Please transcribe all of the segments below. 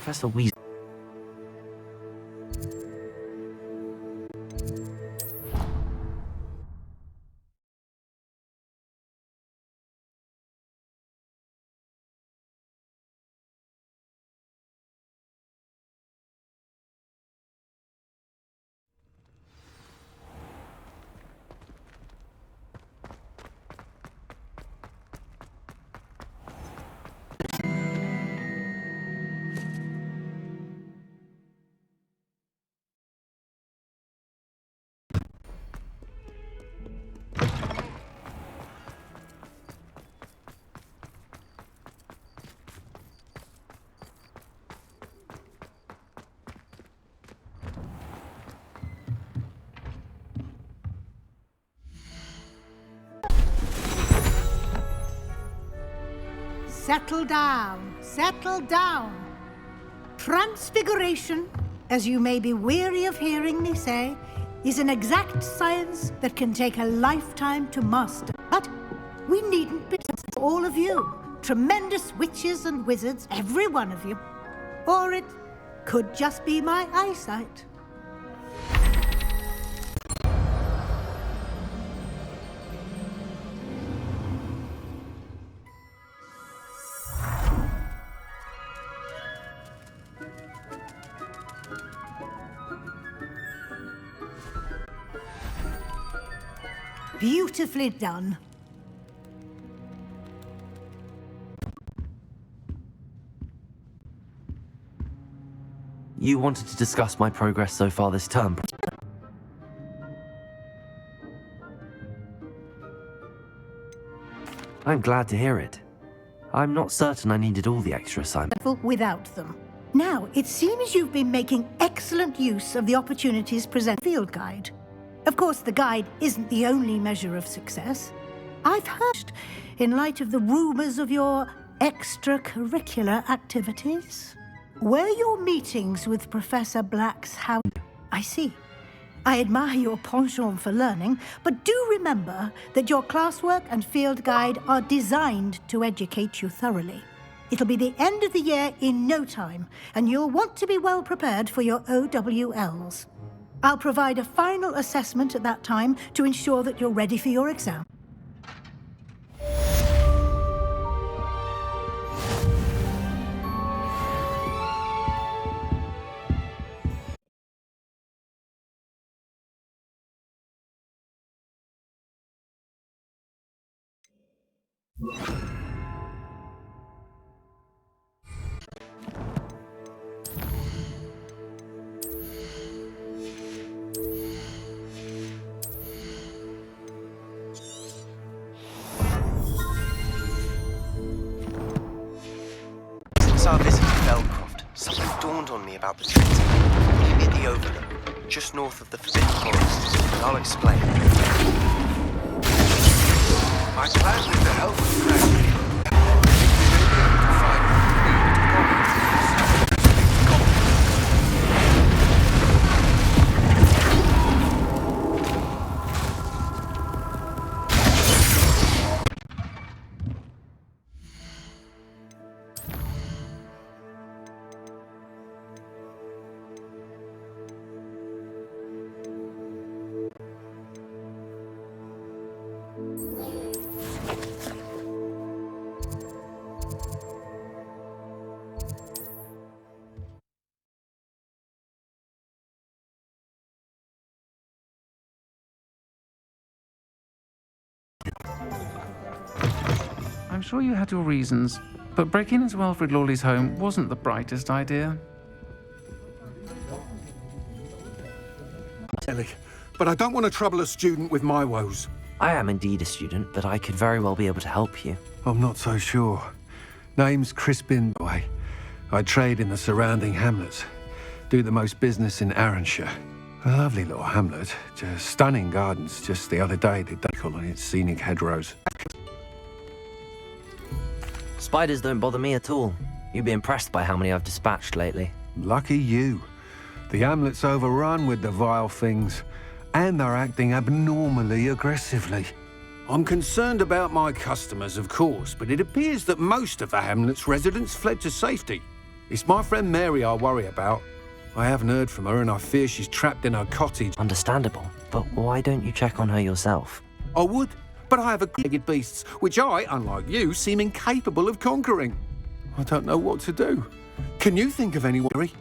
Professor Weasley. Settle down, settle down. Transfiguration, as you may be weary of hearing me say, is an exact science that can take a lifetime to master. But we needn't be all of you. Tremendous witches and wizards, every one of you. Or it could just be my eyesight. Beautifully done. You wanted to discuss my progress so far this term. I'm glad to hear it. I'm not certain I needed all the extra assignments. Without them. Now, it seems you've been making excellent use of the opportunities presented in the field guide. Of course, the guide isn't the only measure of success. I've heard, in light of the rumors of your extracurricular activities. Were your meetings with Professor Black's house? I see. I admire your penchant for learning, but do remember that your classwork and field guide are designed to educate you thoroughly. It'll be the end of the year in no time, and you'll want to be well prepared for your OWLs. I'll provide a final assessment at that time to ensure that you're ready for your exam. Since our visit to Belcroft, something dawned on me about the treaty. Meet me at the Overlook, just north of the Forbidden Forest, and I'll explain. My plan with the help of friends. I'm sure you had your reasons, but breaking into Wilfred Lawley's home wasn't the brightest idea. Ellie, but I don't want to trouble a student with my woes. I am indeed a student, but I could very well be able to help you. I'm not so sure. Name's Crispin, by the way. I trade in the surrounding hamlets. Do the most business in Arranshire. A lovely little hamlet. Just stunning gardens. Just the other day, the decal on its scenic hedgerows. Spiders don't bother me at all. You'd be impressed by how many I've dispatched lately. Lucky you. The hamlet's overrun with the vile things, and they're acting abnormally aggressively. I'm concerned about my customers, of course, but it appears that most of the hamlet's residents fled to safety. It's my friend Mary I worry about. I haven't heard from her and I fear she's trapped in her cottage. Understandable, but why don't you check on her yourself? I would, but I have a beasts, which I, unlike you, seem incapable of conquering. I don't know what to do. Can you think of anyone, Mary?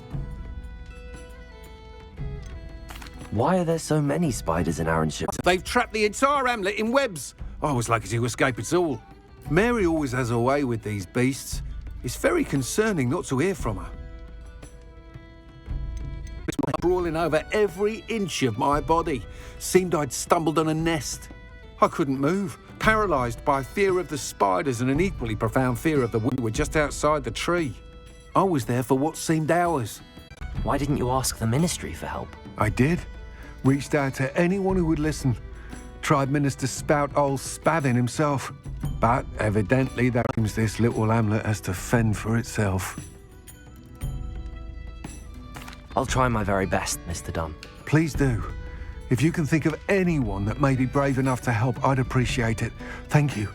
Why are there so many spiders in Arranshire? They've trapped the entire hamlet in webs. I was lucky to escape it all. Mary always has a way with these beasts. It's very concerning not to hear from her. Brawling over every inch of my body. Seemed I'd stumbled on a nest. I couldn't move, paralysed by fear of the spiders and an equally profound fear of the wind were just outside the tree. I was there for what seemed hours. Why didn't you ask the ministry for help? I did. Reached out to anyone who would listen. Tried Minister Spout old Spavin himself. But evidently that means this little hamlet has to fend for itself. I'll try my very best, Mr. Dunn. Please do. If you can think of anyone that may be brave enough to help, I'd appreciate it. Thank you.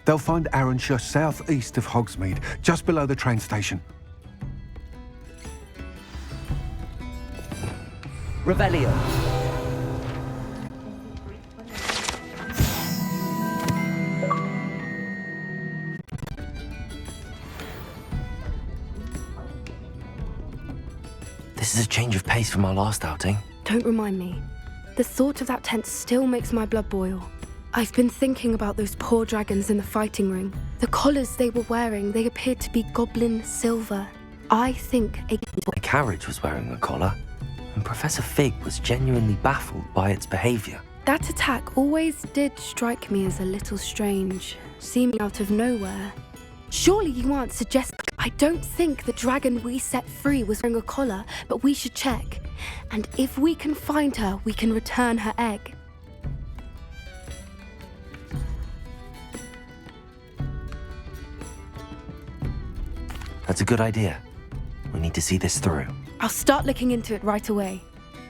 They'll find Arranshire southeast of Hogsmeade, just below the train station. Revelio. This is a change of pace from our last outing. Don't remind me. The thought of that tent still makes my blood boil. I've been thinking about those poor dragons in the fighting ring. The collars they were wearing, they appeared to be goblin silver. I think a carriage was wearing a collar, and Professor Fig was genuinely baffled by its behaviour. That attack always did strike me as a little strange, seeming out of nowhere. Surely you aren't suggesting... I don't think the dragon we set free was wearing a collar, but we should check. And if we can find her, we can return her egg. That's a good idea. We need to see this through. I'll start looking into it right away.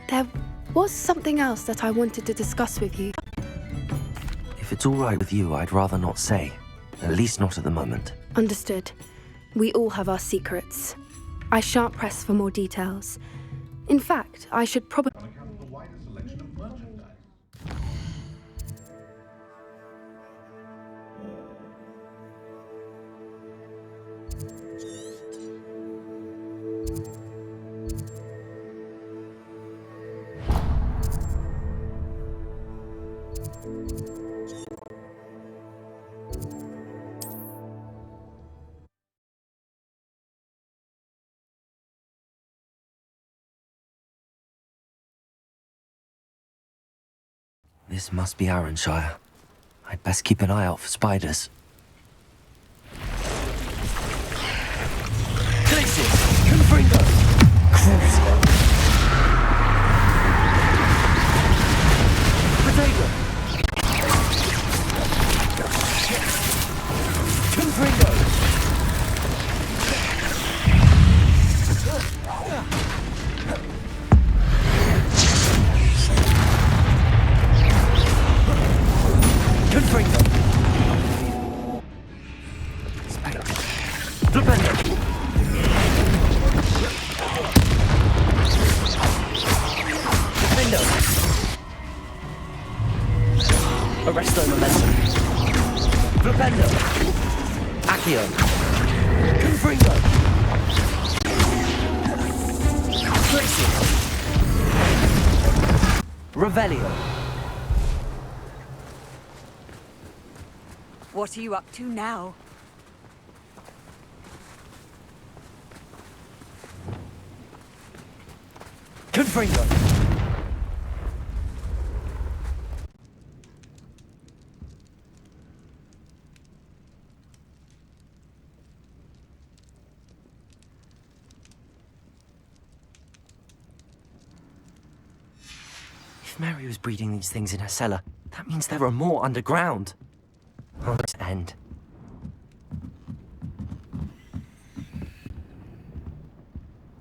There was something else that I wanted to discuss with you. If it's all right with you, I'd rather not say. At least not at the moment. Understood. We all have our secrets. I shan't press for more details. In fact, I should probably... This must be Arranshire. I'd best keep an eye out for spiders. Glacius! Confringo! Crucio! Potato! Confringo! Confringo! Flipendo! Flipendo! Arresto Momentum! Flipendo! Accio! Confringo! Glacius! Revelio! What are you up to now? Confringo! If Mary was breeding these things in her cellar, that means there are more underground. Oh, let's end.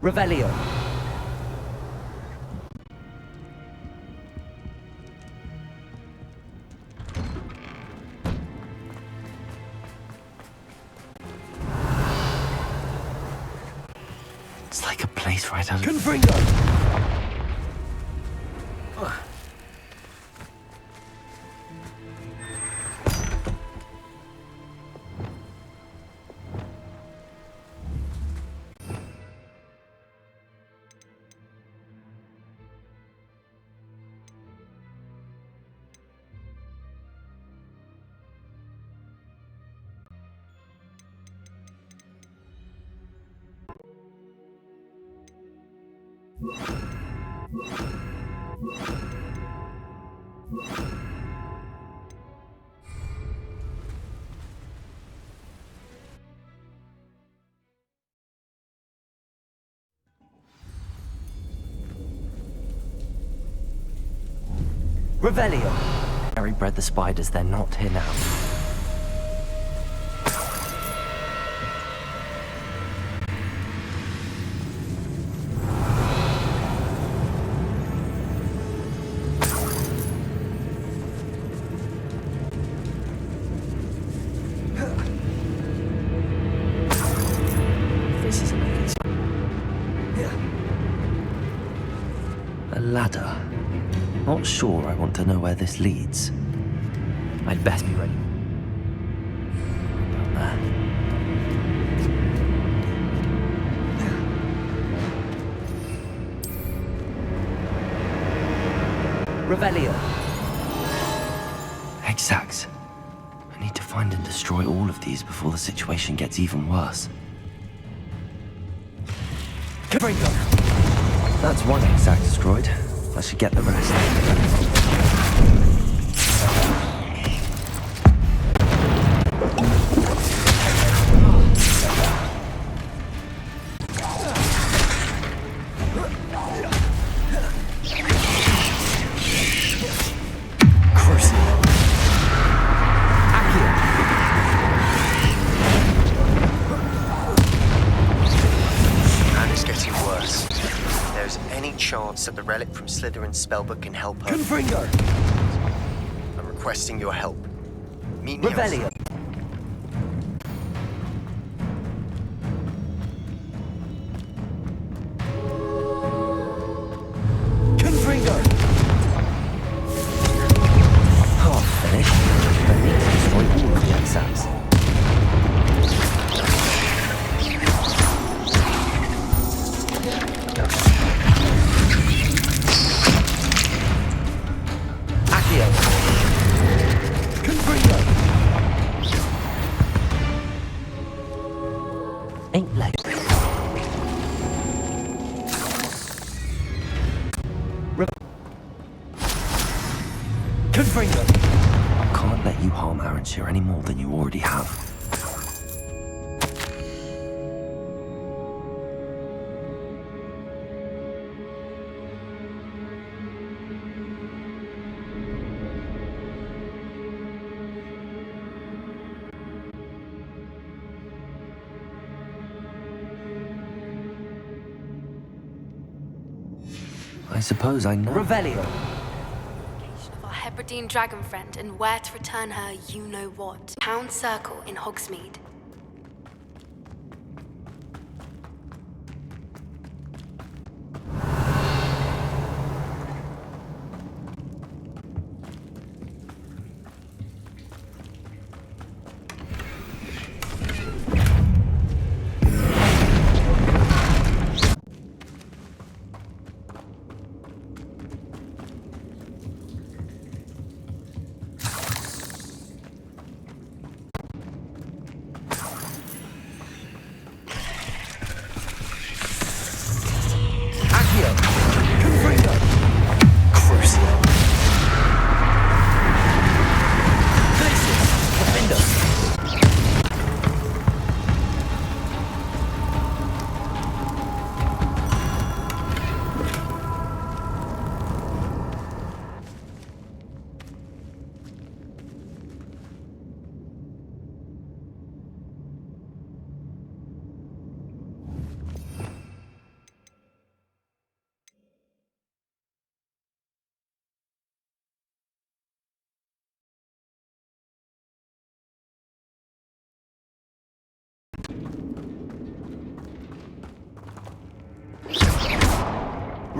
Revelio. It's like a place right out of... Confringo! Revelio! Harry bred the spiders, they're not here now. This isn't making sense. A ladder. Not sure I want to know where this leads. I'd best be ready. Revelio. Exact. I need to find and destroy all of these before the situation gets even worse. Confringo. That's one exact destroyed. I should get the rest. And it's getting worse. If there's any chance that the relic from Slytherin's spellbook can help her, Confringo! I'm requesting your help. Meet me Revelio. Confringo! Half finished. I need to destroy all of the exacts. Confringo! Ain't like Confringo! can't let you harm Arrynshire any more than you already have. I suppose I know. Revelio. Of our Hebridean dragon friend and where to return her, you know what. Town Circle in Hogsmeade.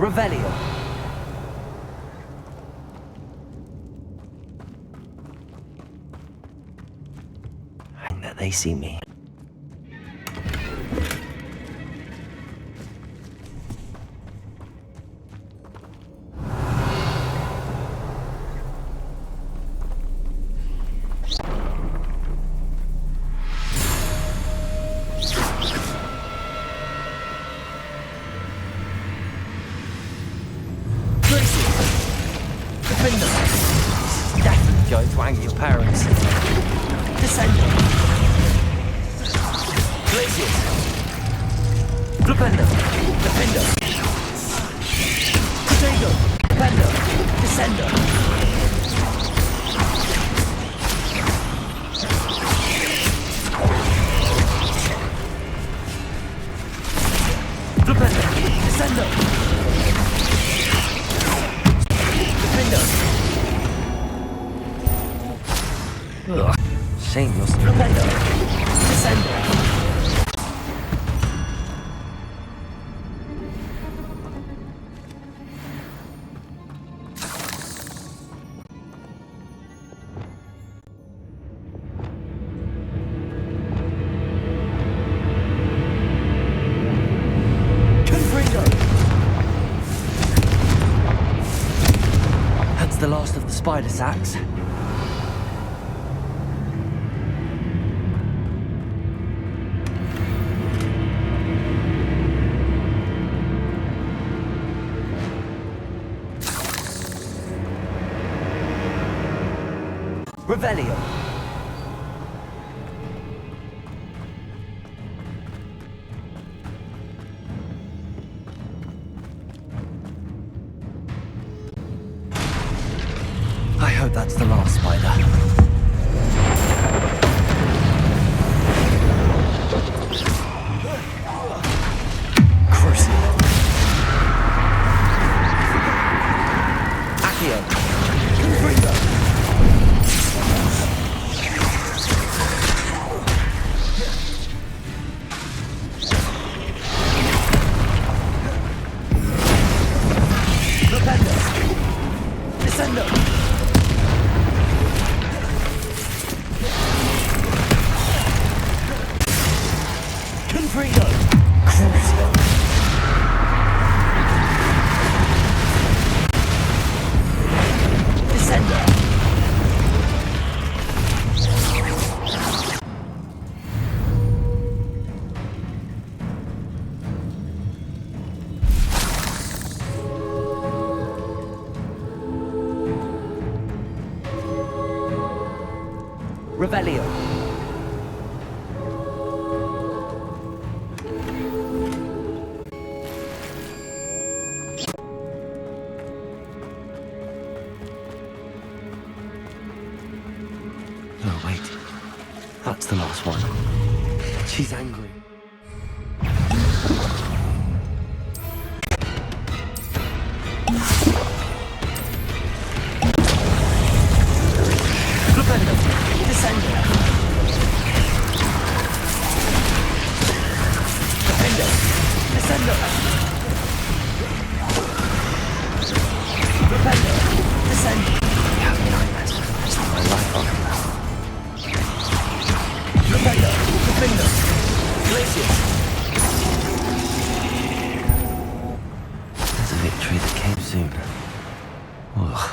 Revelio. Hang that they see me. Definitely going to anger your parents. Descender. Glacius. Flipendo. Defender. Potato. Defender. Descender. Flipendo. Descender. Defender. Ugh. Shame you're Flipendo. Descender. That's the last of the spider sacks. Revelio. I hope that's the last spider. Crucible. Accio. Confringo. Descendo! Confringo! Crucio! Descendo! Revelio. Oh, wait. That's the last one. She's angry. Flipendo. Descendo. Defendo. Descendo. Flipendo. Descendo. You have nightmares for the rest of my life on them now. Flipendo. Defendo. Glacius. There's a victory that came soon. Ugh.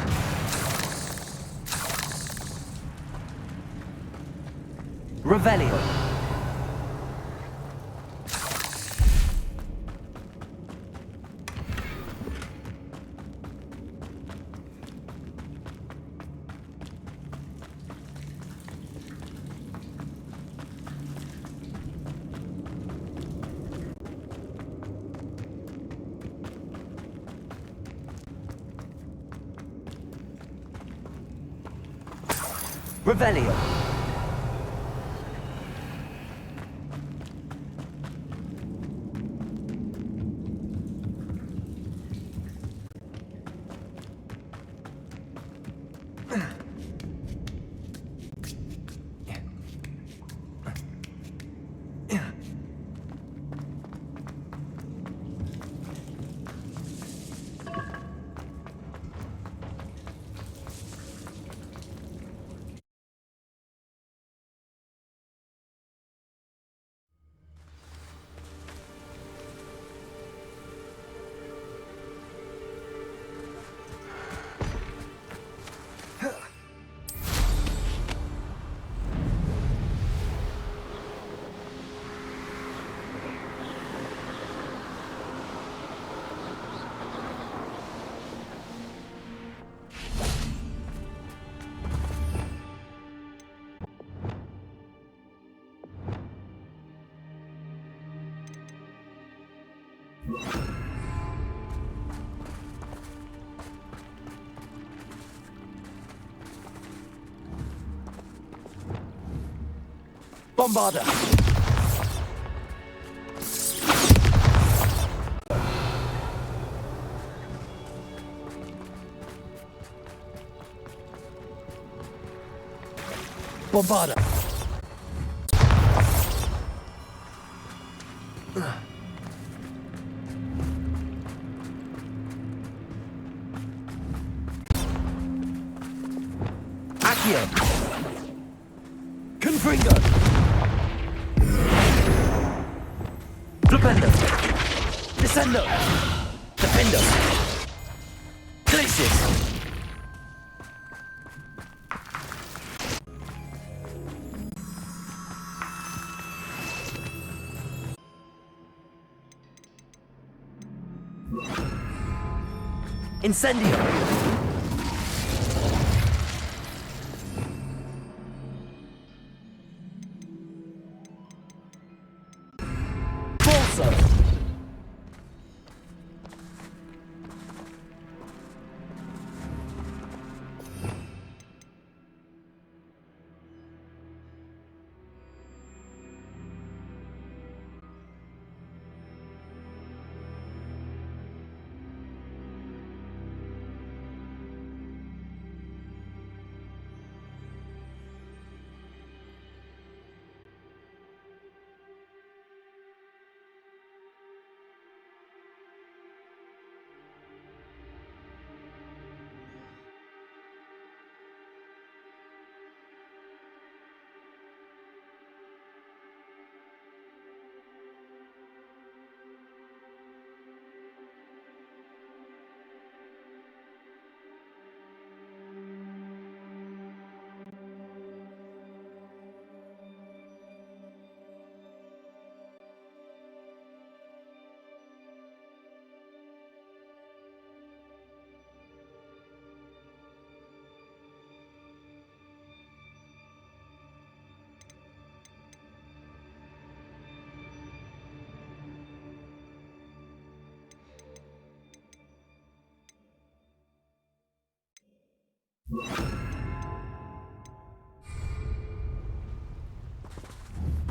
Revelio. Revelio. Bombarder! Bombarder! Accio! Confringo! Flipendo! Descendo! Defendo! Glacius! Incendio! Bolso!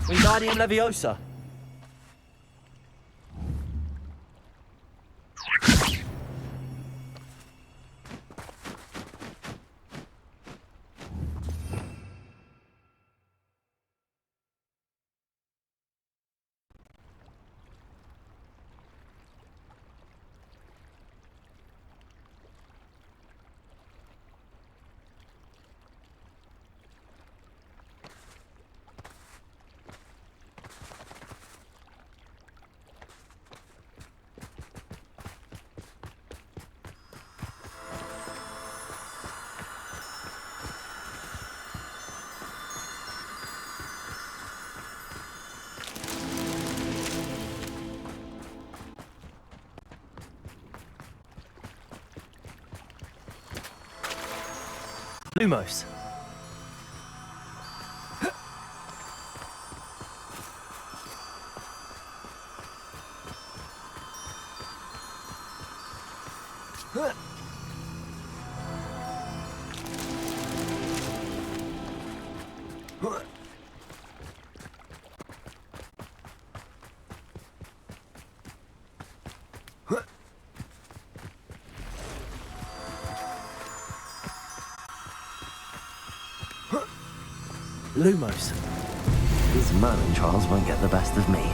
Wingardium Leviosa! Lumos. Lumos. These Merlin trials won't get the best of me.